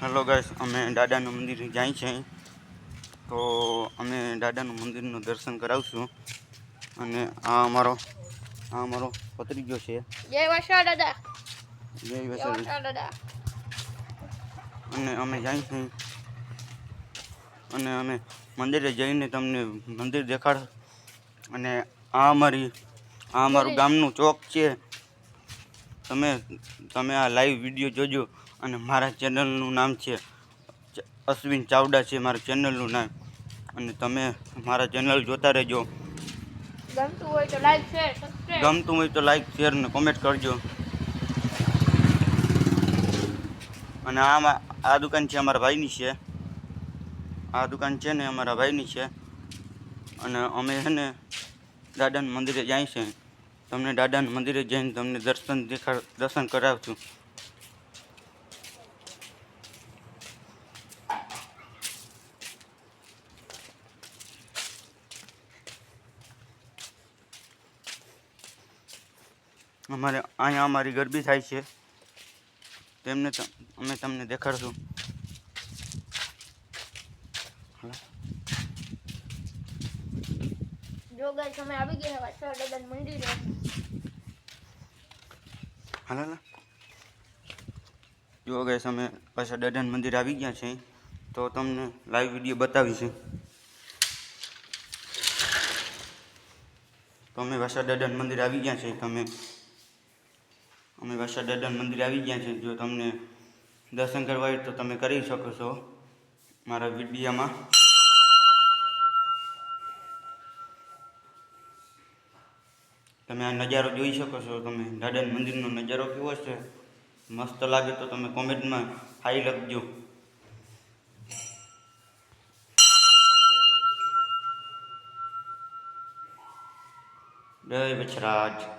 Hello guys, અમે દાદાનું મંદિર જાય છે, તો અમે દાદાનું મંદિરનું દર્શન કરાવશું. અને આ અમારો પત્રીજો છે. જય વસા દાદા. જય વસા દાદા. અને અમે જાય છે, અને અમે મંદિરે જઈને તમને મંદિર દેખાડ. અને આ અમારું ગામનું ચોક છે. તમે આ લાઈવ વિડીયો જોજો. અને મારા ચેનલનું નામ છે અશ્વિન ચાવડા છે મારા ચેનલનું નામ. અને તમે મારા ચેનલ જોતા રહેજો. ગમતું હોય તો લાઈક શેર સબસ્ક્રાઇબ. ગમતું હોય તો લાઈક શેર ને કોમેન્ટ કરજો. અને આ દુકાન છે અમારા ભાઈની છે. આ દુકાન છે ને અમારા ભાઈની છે. અને અમે છે ને દાદાના મંદિરે જાય છે. તમને દાદાના મંદિરે જઈને તમને દર્શન કરાવશું. અહીંયા અમારી ગરબી થાય છે. અમે તમને દેખાડશું. જો ગાઈસ અમે આવી ગયા વસા દાદાના મંદિરે. જો ગાઈસ અમે વસા દાદાના મંદિર આવી ગયા છે, તો તમને લાઈવ વિડીયો બતાવીશું. તો અમે વસા દાદાના મંદિર આવી ગયા છે. અમે વસા દાદાના મંદિર આવી ગયા છે. જો તમને દર્શન કરવા હોય તો તમે કરી શકો છો મારા વિડીયોમાં. તમે આ નજારો જોઈ શકો છો. તમે દાદાના મંદિરનો નજારો કેવો છે, મસ્ત લાગે તો તમે કોમેન્ટમાં હાઈ લખજો. જય વચરાજ.